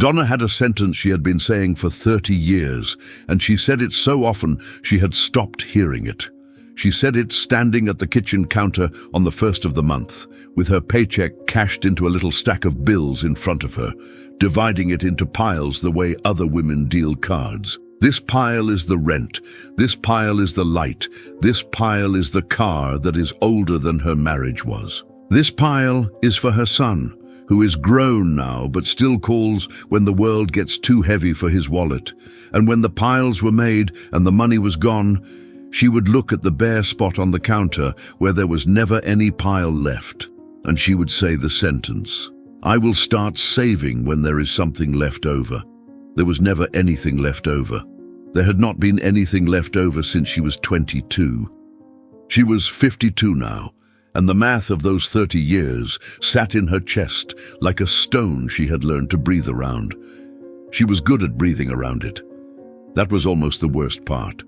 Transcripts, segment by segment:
Donna had a sentence she had been saying for 30 years, and she said it so often she had stopped hearing it. She said it standing at the kitchen counter on the first of the month, with her paycheck cashed into a little stack of bills in front of her, dividing it into piles the way other women deal cards. This pile is the rent. This pile is the light. This pile is the car that is older than her marriage was. This pile is for her son, who is grown now but still calls when the world gets too heavy for his wallet. And when the piles were made and the money was gone, she would look at the bare spot on the counter where there was never any pile left, and she would say the sentence, "I will start saving when there is something left over." There was never anything left over. There had not been anything left over since she was 22. She was 52 now, and the math of those 30 years sat in her chest like a stone she had learned to breathe around. She was good at breathing around it. That was almost the worst part.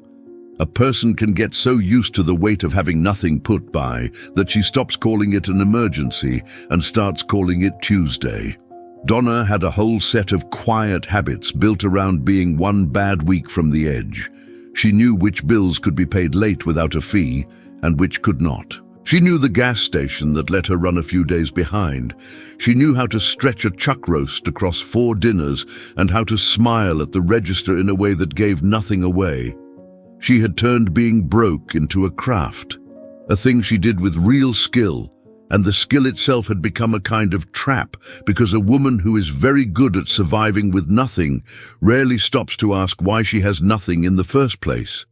A person can get so used to the weight of having nothing put by that she stops calling it an emergency and starts calling it Tuesday. Donna had a whole set of quiet habits built around being one bad week from the edge. She knew which bills could be paid late without a fee and which could not. She knew the gas station that let her run a few days behind. She knew how to stretch a chuck roast across 4 dinners and how to smile at the register in a way that gave nothing away. She had turned being broke into a craft, a thing she did with real skill, and the skill itself had become a kind of trap because a woman who is very good at surviving with nothing rarely stops to ask why she has nothing in the first place.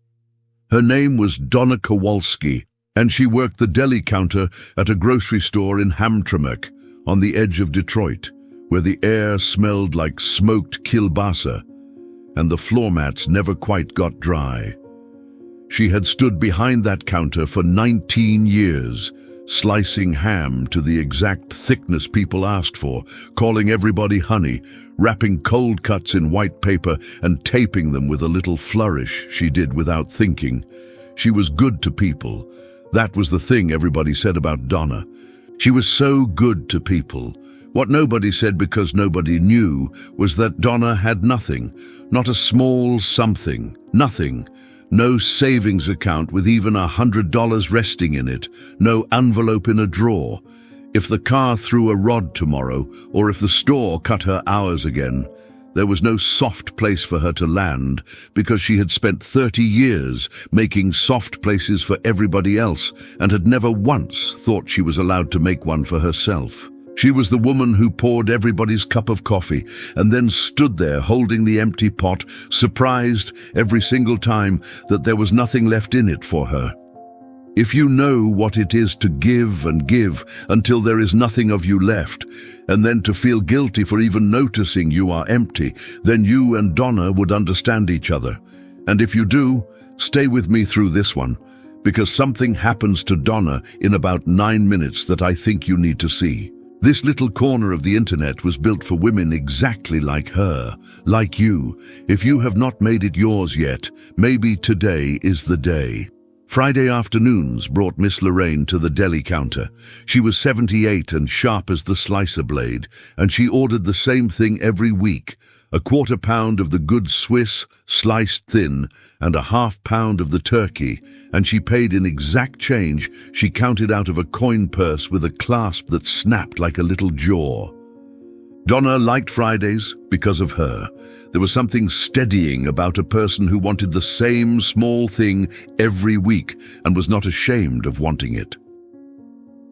Her name was Donna Kowalski, and she worked the deli counter at a grocery store in Hamtramck, on the edge of Detroit, where the air smelled like smoked kielbasa, and the floor mats never quite got dry. She had stood behind that counter for 19 years, slicing ham to the exact thickness people asked for, calling everybody honey, wrapping cold cuts in white paper and taping them with a little flourish she did without thinking. She was good to people. That was the thing everybody said about Donna. She was so good to people. What nobody said because nobody knew was that Donna had nothing, not a small something, nothing. No savings account with even $100 resting in it, no envelope in a drawer. If the car threw a rod tomorrow, or if the store cut her hours again, there was no soft place for her to land because she had spent 30 years making soft places for everybody else and had never once thought she was allowed to make one for herself. She was the woman who poured everybody's cup of coffee and then stood there holding the empty pot, surprised every single time that there was nothing left in it for her. If you know what it is to give and give until there is nothing of you left, and then to feel guilty for even noticing you are empty, then you and Donna would understand each other. And if you do, stay with me through this one, because something happens to Donna in about 9 minutes that I think you need to see. This little corner of the internet was built for women exactly like her, like you. If you have not made it yours yet, maybe today is the day. Friday afternoons brought Miss Lorraine to the deli counter. She was 78 and sharp as the slicer blade, and she ordered the same thing every week, a 1/4 pound of the good Swiss, sliced thin, and a 1/2 pound of the turkey, and she paid in exact change she counted out of a coin purse with a clasp that snapped like a little jaw. Donna liked Fridays because of her. There was something steadying about a person who wanted the same small thing every week and was not ashamed of wanting it.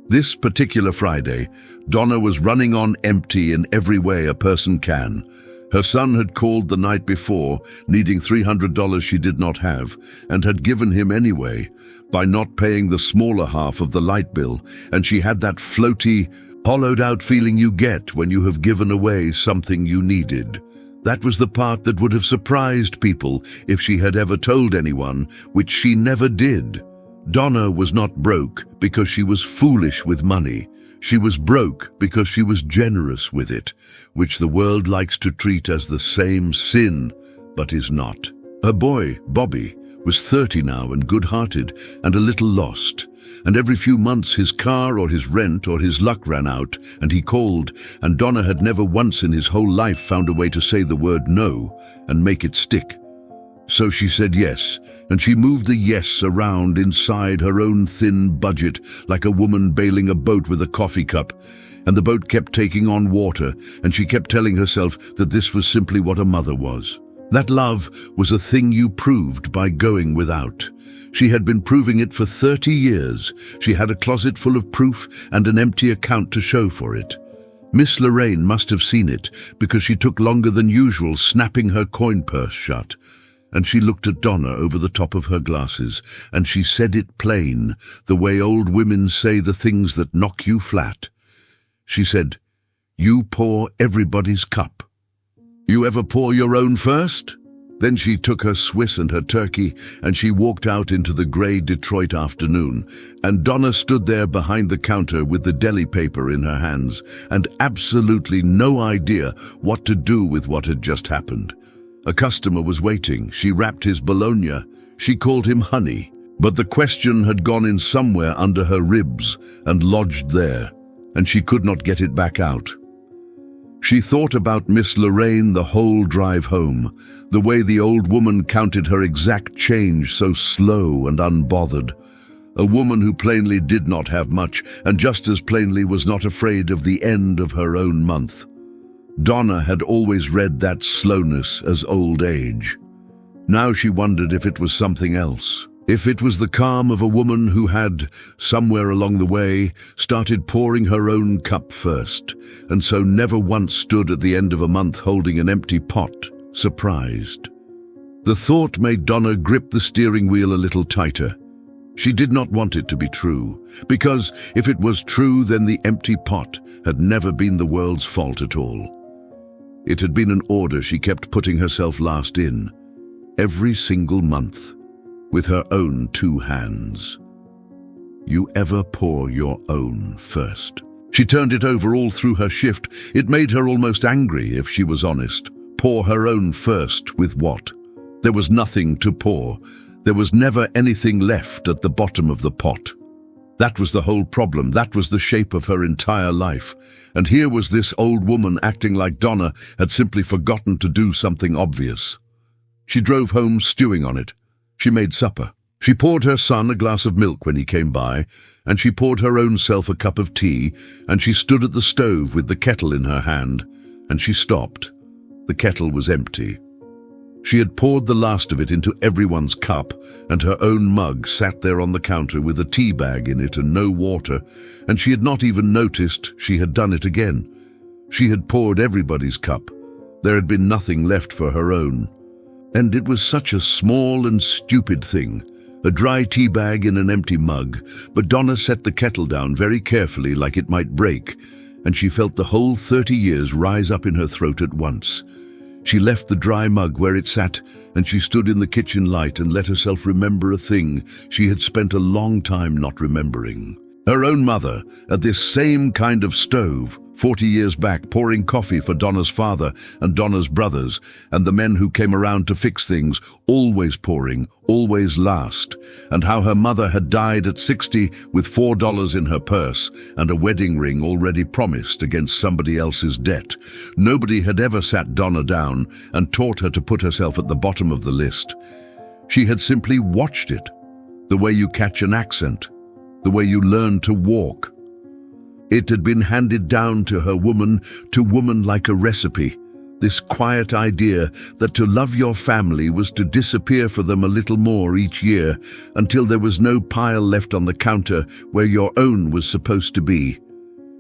This particular Friday, Donna was running on empty in every way a person can. Her son had called the night before, needing $300 she did not have, and had given him anyway, by not paying the smaller half of the light bill, and she had that floaty, hollowed-out feeling you get when you have given away something you needed. That was the part that would have surprised people if she had ever told anyone, which she never did. Donna was not broke because she was foolish with money. She was broke because she was generous with it, which the world likes to treat as the same sin, but is not. Her boy, Bobby, was 30 now and good-hearted and a little lost. And every few months his car or his rent or his luck ran out, and he called, and Donna had never once in his whole life found a way to say the word no and make it stick. So she said yes, and she moved the yes around inside her own thin budget like a woman bailing a boat with a coffee cup, and the boat kept taking on water, and she kept telling herself that this was simply what a mother was. That love was a thing you proved by going without. She had been proving it for 30 years. She had a closet full of proof and an empty account to show for it. Miss Lorraine must have seen it, because she took longer than usual snapping her coin purse shut. And she looked at Donna over the top of her glasses, and she said it plain, the way old women say the things that knock you flat. She said, "You pour everybody's cup. You ever pour your own first?" Then she took her Swiss and her turkey, and she walked out into the grey Detroit afternoon, and Donna stood there behind the counter with the deli paper in her hands, and absolutely no idea what to do with what had just happened. A customer was waiting. She wrapped his bologna. She called him honey. But the question had gone in somewhere under her ribs and lodged there, and she could not get it back out. She thought about Miss Lorraine the whole drive home, the way the old woman counted her exact change so slow and unbothered. A woman who plainly did not have much, and just as plainly was not afraid of the end of her own month. Donna had always read that slowness as old age. Now she wondered if it was something else. If it was the calm of a woman who had, somewhere along the way, started pouring her own cup first, and so never once stood at the end of a month holding an empty pot, surprised. The thought made Donna grip the steering wheel a little tighter. She did not want it to be true, because if it was true, then the empty pot had never been the world's fault at all. It had been an order she kept putting herself last in, every single month, with her own 2 hands. You ever pour your own first? She turned it over all through her shift. It made her almost angry, if she was honest. Pour her own first with what? There was nothing to pour. There was never anything left at the bottom of the pot. That was the whole problem. That was the shape of her entire life. And here was this old woman acting like Donna had simply forgotten to do something obvious. She drove home stewing on it. She made supper. She poured her son a glass of milk when he came by, and she poured her own self a cup of tea, and she stood at the stove with the kettle in her hand, and she stopped. The kettle was empty. She had poured the last of it into everyone's cup, and her own mug sat there on the counter with a tea bag in it and no water, and she had not even noticed she had done it again. She had poured everybody's cup. There had been nothing left for her own. And it was such a small and stupid thing, a dry tea bag in an empty mug, but Donna set the kettle down very carefully like it might break, and she felt the whole 30 years rise up in her throat at once. She left the dry mug where it sat, and she stood in the kitchen light and let herself remember a thing she had spent a long time not remembering. Her own mother, at this same kind of stove, 40 years back, pouring coffee for Donna's father and Donna's brothers, and the men who came around to fix things, always pouring, always last, and how her mother had died at 60 with $4 in her purse and a wedding ring already promised against somebody else's debt. Nobody had ever sat Donna down and taught her to put herself at the bottom of the list. She had simply watched it, the way you catch an accent, the way you learn to walk. It had been handed down to her woman like a recipe, this quiet idea that to love your family was to disappear for them a little more each year until there was no pile left on the counter where your own was supposed to be.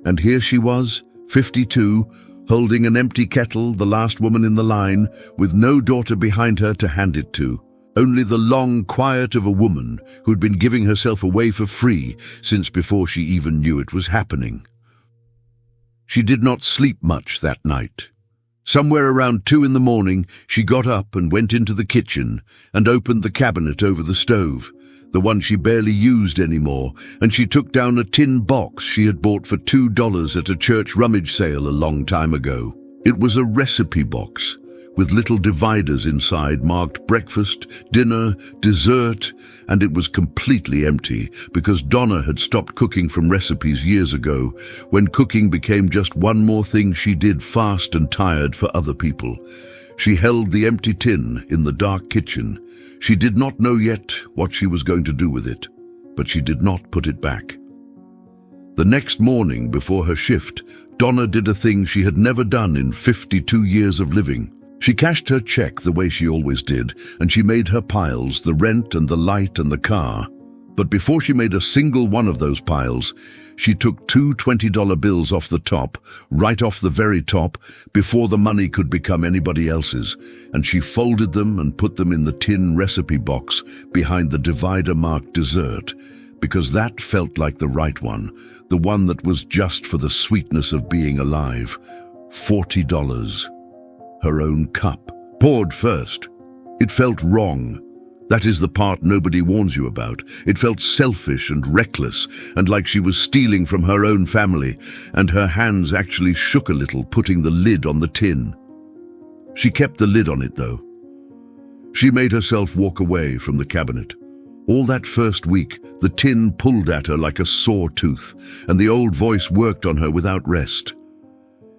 And here she was, 52, holding an empty kettle, the last woman in the line, with no daughter behind her to hand it to. Only the long quiet of a woman who'd been giving herself away for free since before she even knew it was happening. She did not sleep much that night. Somewhere around 2 in the morning, she got up and went into the kitchen and opened the cabinet over the stove, the one she barely used anymore, and she took down a tin box she had bought for $2 at a church rummage sale a long time ago. It was a recipe box, with little dividers inside marked breakfast, dinner, dessert, and it was completely empty because Donna had stopped cooking from recipes years ago, when cooking became just one more thing she did fast and tired for other people. She held the empty tin in the dark kitchen. She did not know yet what she was going to do with it, but she did not put it back. The next morning before her shift, Donna did a thing she had never done in 52 years of living. She cashed her check the way she always did, and she made her piles, the rent and the light and the car. But before she made a single one of those piles, she took two $20 bills off the top, right off the very top, before the money could become anybody else's, and she folded them and put them in the tin recipe box behind the divider marked dessert, because that felt like the right one, the one that was just for the sweetness of being alive. $40. Her own cup, poured first. It felt wrong. That is the part nobody warns you about. It felt selfish and reckless, and like she was stealing from her own family, and her hands actually shook a little, putting the lid on the tin. She kept the lid on it, though. She made herself walk away from the cabinet. All that first week, the tin pulled at her like a sore tooth, and the old voice worked on her without rest.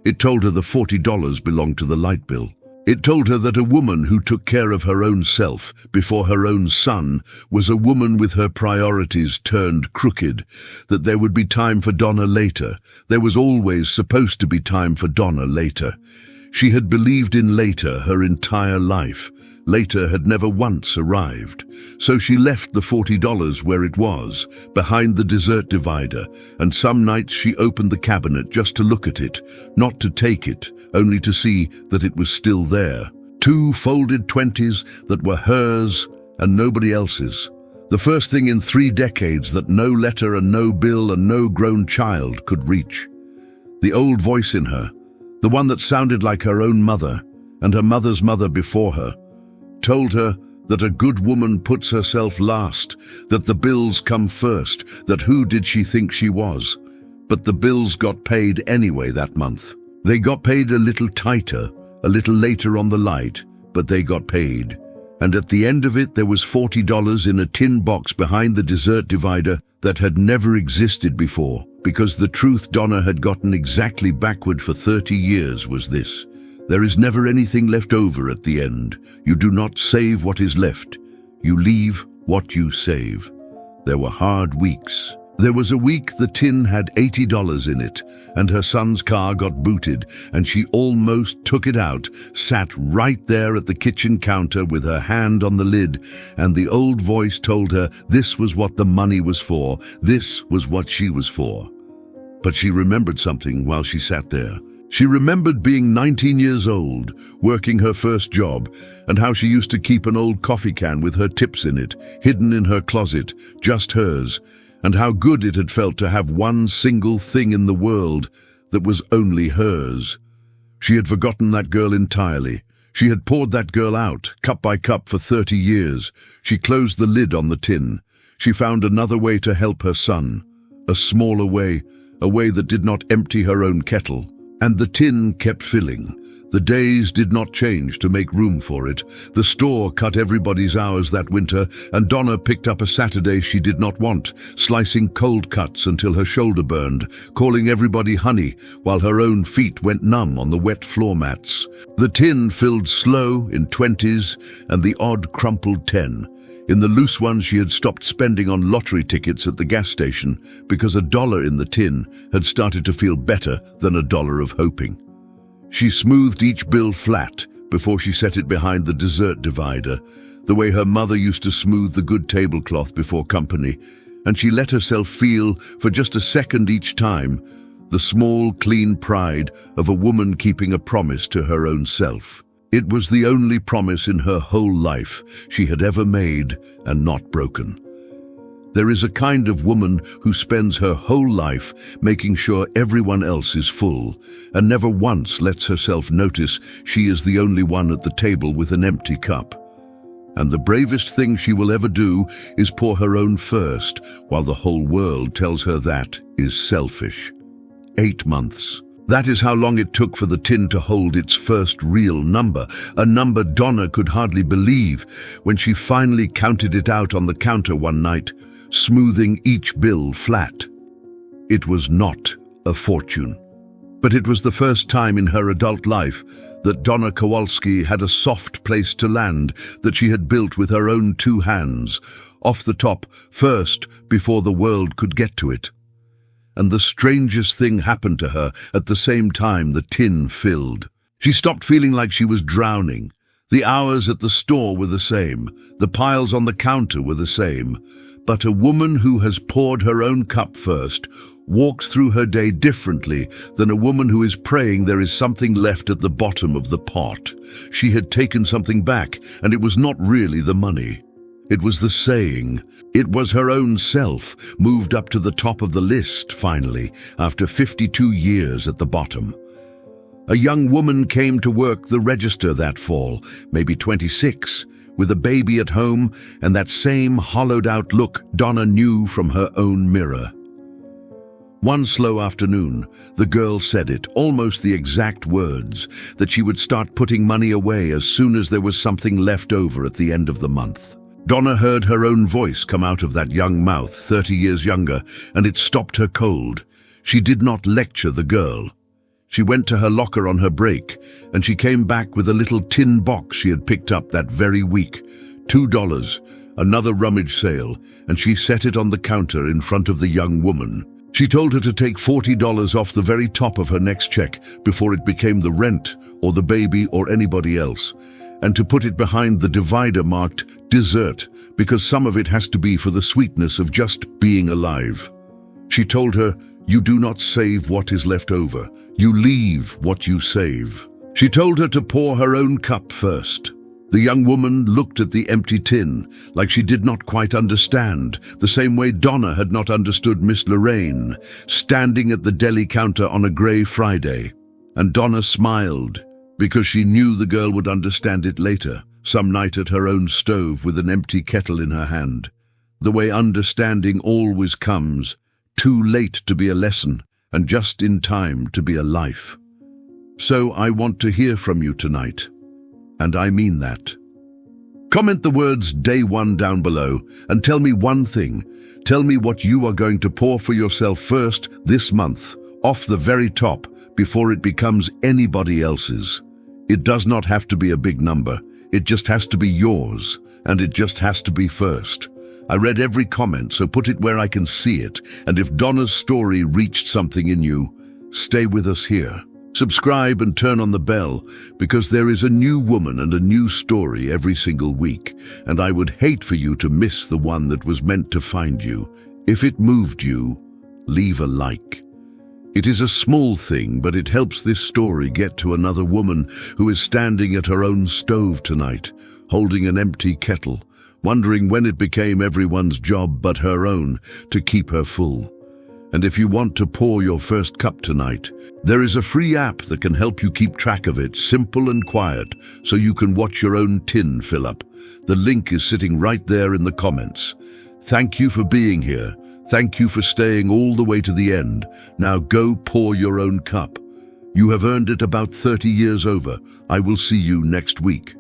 It told her the $40 belonged to the light bill. It told her that a woman who took care of her own self before her own son was a woman with her priorities turned crooked, that there would be time for Donna later. There was always supposed to be time for Donna later. She had believed in later her entire life. Later had never once arrived. So she left the $40 where it was, behind the dessert divider, and some nights she opened the cabinet just to look at it, not to take it, only to see that it was still there. Two folded 20s that were hers and nobody else's. The first thing in 3 decades that no letter and no bill and no grown child could reach. The old voice in her, the one that sounded like her own mother and her mother's mother before her, told her that a good woman puts herself last, that the bills come first, that who did she think she was? But the bills got paid anyway that month. They got paid a little tighter, a little later on the light, but they got paid. And at the end of it there was $40 in a tin box behind the dessert divider that had never existed before, because the truth Donna had gotten exactly backward for 30 years was this: there is never anything left over at the end. You do not save what is left. You leave what you save. There were hard weeks. There was a week the tin had $80 in it, and her son's car got booted, and she almost took it out, sat right there at the kitchen counter with her hand on the lid, and the old voice told her this was what the money was for, this was what she was for. But she remembered something while she sat there. She remembered being 19 years old, working her first job, and how she used to keep an old coffee can with her tips in it, hidden in her closet, just hers, and how good it had felt to have one single thing in the world that was only hers. She had forgotten that girl entirely. She had poured that girl out, cup by cup, for 30 years. She closed the lid on the tin. She found another way to help her son, a smaller way, a way that did not empty her own kettle. And the tin kept filling. The days did not change to make room for it. The store cut everybody's hours that winter, and Donna picked up a Saturday she did not want, slicing cold cuts until her shoulder burned, calling everybody honey, while her own feet went numb on the wet floor mats. The tin filled slow in 20s and the odd crumpled 10. In the loose ones she had stopped spending on lottery tickets at the gas station because $1 in the tin had started to feel better than $1 of hoping. She smoothed each bill flat before she set it behind the dessert divider, the way her mother used to smooth the good tablecloth before company, and she let herself feel, for just a second each time, the small, clean pride of a woman keeping a promise to her own self. It was the only promise in her whole life she had ever made and not broken. There is a kind of woman who spends her whole life making sure everyone else is full and never once lets herself notice she is the only one at the table with an empty cup. And the bravest thing she will ever do is pour her own first, while the whole world tells her that is selfish. 8 months. That is how long it took for the tin to hold its first real number, a number Donna could hardly believe when she finally counted it out on the counter one night, smoothing each bill flat. It was not a fortune, but it was the first time in her adult life that Donna Kowalski had a soft place to land that she had built with her own 2 hands, off the top first before the world could get to it. And the strangest thing happened to her at the same time the tin filled. She stopped feeling like she was drowning. The hours at the store were the same. The piles on the counter were the same. But a woman who has poured her own cup first walks through her day differently than a woman who is praying there is something left at the bottom of the pot. She had taken something back, and it was not really the money. It was the saying. It was her own self, moved up to the top of the list, finally, after 52 years at the bottom. A young woman came to work the register that fall, maybe 26, with a baby at home and that same hollowed-out look Donna knew from her own mirror. One slow afternoon, the girl said it, almost the exact words, that she would start putting money away as soon as there was something left over at the end of the month. Donna heard her own voice come out of that young mouth, 30 years younger, and it stopped her cold. She did not lecture the girl. She went to her locker on her break, and she came back with a little tin box she had picked up that very week. $2, another rummage sale, and she set it on the counter in front of the young woman. She told her to take $40 off the very top of her next check before it became the rent, or the baby, or anybody else, and to put it behind the divider marked dessert, because some of it has to be for the sweetness of just being alive. She told her, "You do not save what is left over. You leave what you save." She told her to pour her own cup first. The young woman looked at the empty tin, like she did not quite understand, the same way Donna had not understood Miss Lorraine, standing at the deli counter on a grey Friday. And Donna smiled, because she knew the girl would understand it later, some night at her own stove with an empty kettle in her hand. The way understanding always comes, too late to be a lesson, and just in time to be a life. So I want to hear from you tonight, and I mean that. Comment the words day 1 down below, and tell me one thing. Tell me what you are going to pour for yourself first this month, off the very top, before it becomes anybody else's. It does not have to be a big number. It just has to be yours, and it just has to be first. I read every comment, so put it where I can see it, and if Donna's story reached something in you, stay with us here. Subscribe and turn on the bell, because there is a new woman and a new story every single week, and I would hate for you to miss the one that was meant to find you. If it moved you, leave a like. It is a small thing, but it helps this story get to another woman who is standing at her own stove tonight, holding an empty kettle, wondering when it became everyone's job but her own to keep her full. And if you want to pour your first cup tonight, there is a free app that can help you keep track of it, simple and quiet, so you can watch your own tin fill up. The link is sitting right there in the comments. Thank you for being here. Thank you for staying all the way to the end. Now go pour your own cup. You have earned it about 30 years over. I will see you next week.